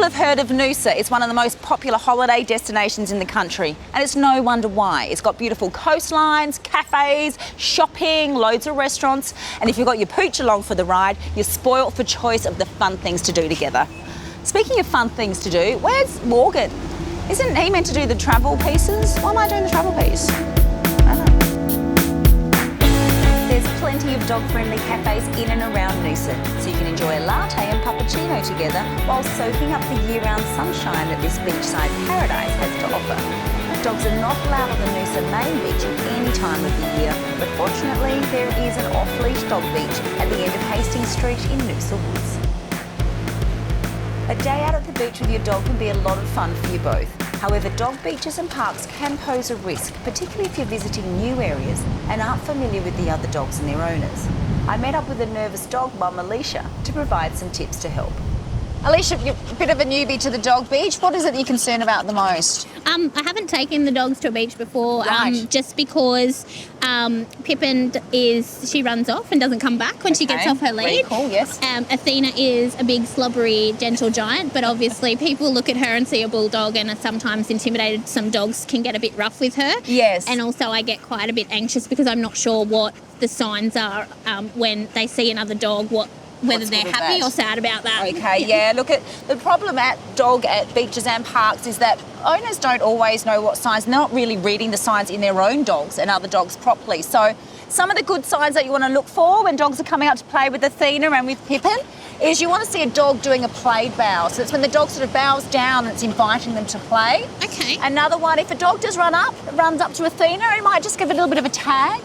have heard of Noosa. It's one of the most popular holiday destinations in the country, and it's no wonder why. It's got beautiful coastlines, cafes, shopping, loads of restaurants, and if you've got your pooch along for the ride, you're spoilt for choice of the fun things to do together. Speaking of fun things to do, where's Morgan? Isn't he meant to do the travel pieces? Why am I doing the travel piece? I don't know. There's plenty of dog-friendly cafes in and around Noosa, so you can enjoy a latte and puppuccino together while soaking up the year-round sunshine that this beachside paradise has to offer. Dogs are not allowed on the Noosa main beach at any time of the year, but fortunately there is an off-leash dog beach at the end of Hastings Street in Noosa Woods. A day out at the beach with your dog can be a lot of fun for you both. However, dog beaches and parks can pose a risk, particularly if you're visiting new areas and aren't familiar with the other dogs and their owners. I met up with a nervous dog mum, Alicia, to provide some tips to help. Alicia, you're a bit of a newbie to the dog beach. What is it that you're concerned about the most? I haven't taken the dogs to a beach before, Right. just because Pippin she runs off and doesn't come back when she gets off her lead. Really cool, yes. Athena is a big, slobbery, gentle giant, but obviously people look at her and see a bulldog and are sometimes intimidated. Some dogs can get a bit rough with her. Yes. And also I get quite a bit anxious because I'm not sure what the signs are when they see another dog, whether What's they're good with happy that? or sad about that. Okay, yeah. Look, the problem at beaches and parks is that owners don't always know what signs. They're not really reading the signs in their own dogs and other dogs properly. So some of the good signs that you want to look for when dogs are coming out to play with Athena and with Pippin is you want to see a dog doing a played bow. So it's when the dog sort of bows down and it's inviting them to play. Okay. Another one, if a dog does runs up to Athena, he might just give a little bit of a tag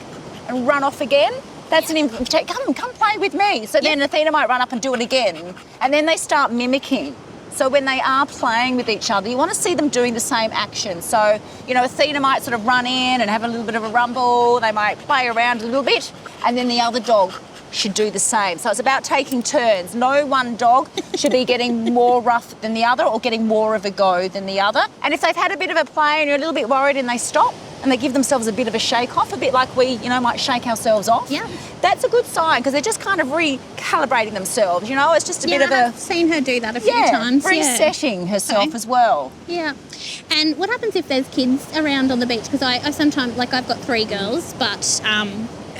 and run off again. That's an invitation. Come play with me. So then Athena might run up and do it again. And then they start mimicking. So when they are playing with each other, you want to see them doing the same action. So, Athena might sort of run in and have a little bit of a rumble. They might play around a little bit. And then the other dog should do the same. So it's about taking turns. No one dog should be getting more rough than the other or getting more of a go than the other. And if they've had a bit of a play and you're a little bit worried and they stop, and they give themselves a bit of a shake off, a bit like we, might shake ourselves off. Yeah. That's a good sign because they're just kind of recalibrating themselves, It's just a bit of I've seen her do that a few times. resetting herself Okay. as well. Yeah. And what happens if there's kids around on the beach? Because I sometimes, I've got 3 girls, but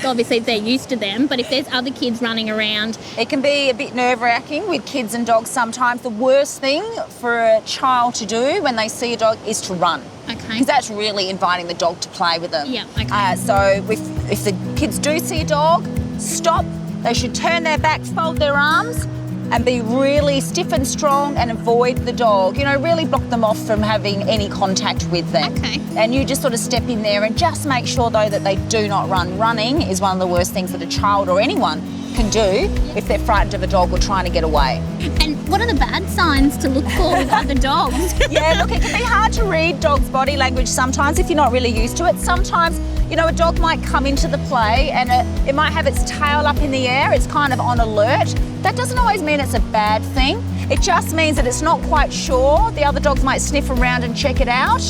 obviously they're used to them. But if there's other kids running around... It can be a bit nerve-wracking with kids and dogs sometimes. The worst thing for a child to do when they see a dog is to run. Okay. Because that's really inviting the dog to play with them. Yeah, okay. So if the kids do see a dog, stop. They should turn their back, fold their arms, and be really stiff and strong and avoid the dog. Really block them off from having any contact with them. Okay. And you just sort of step in there and just make sure, though, that they do not run. Running is one of the worst things that a child or anyone can do if they're frightened of a dog or trying to get away. And what are the bad signs to look for with other dogs? Yeah, look, it can be hard to read dogs' body language sometimes if you're not really used to it. Sometimes, a dog might come into the play and it might have its tail up in the air. It's kind of on alert. That doesn't always mean it's a bad thing. It just means that it's not quite sure. The other dogs might sniff around and check it out,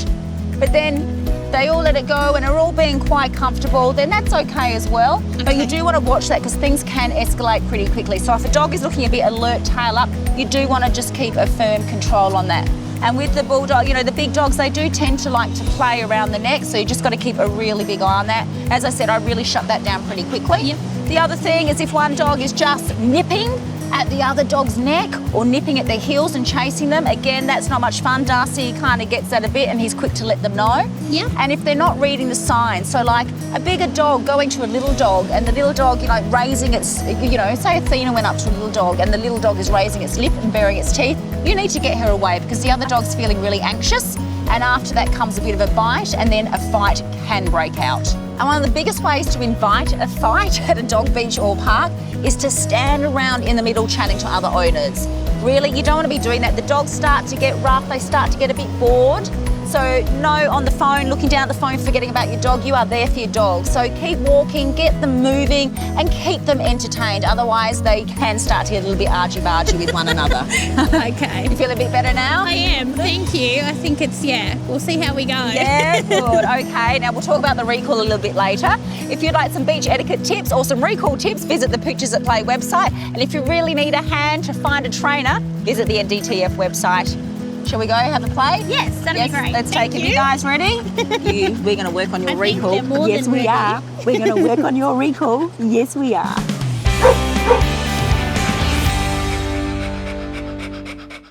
but then they all let it go and are all being quite comfortable, then that's okay as well. Okay. But you do want to watch that because things can escalate pretty quickly. So if a dog is looking a bit alert, tail up, you do want to just keep a firm control on that. And with the bulldog, the big dogs, they do tend to like to play around the neck, so you just got to keep a really big eye on that. As I said, I really shut that down pretty quickly. Yep. The other thing is if one dog is just nipping at the other dog's neck or nipping at their heels and chasing them, again, that's not much fun. Darcy kind of gets that a bit and he's quick to let them know. Yeah. And if they're not reading the signs, so like a bigger dog going to a little dog and the little dog, raising its, say Athena went up to a little dog and the little dog is raising its lip and baring its teeth, you need to get her away because the other dog's feeling really anxious, and after that comes a bit of a bite and then a fight can break out. And one of the biggest ways to invite a fight at a dog beach or park is to stand around in the middle chatting to other owners. Really, you don't want to be doing that. The dogs start to get rough, they start to get a bit bored. So no on the phone, looking down at the phone, forgetting about your dog. You are there for your dog. So keep walking, get them moving and keep them entertained. Otherwise, they can start to get a little bit argy-bargy with one another. Okay. You feel a bit better now? I am, thank you. I think we'll see how we go. Yeah, good. Okay, now we'll talk about the recall a little bit later. If you'd like some beach etiquette tips or some recall tips, visit the Pictures at Play website. And if you really need a hand to find a trainer, visit the NDTF website. Shall we go have a play? Yes, that'd be great. Let's Thank take it. you. You guys ready? We're going to work on your I think recall. they're more Yes, than we ready. are. We're going to work on your recall. Yes, we are.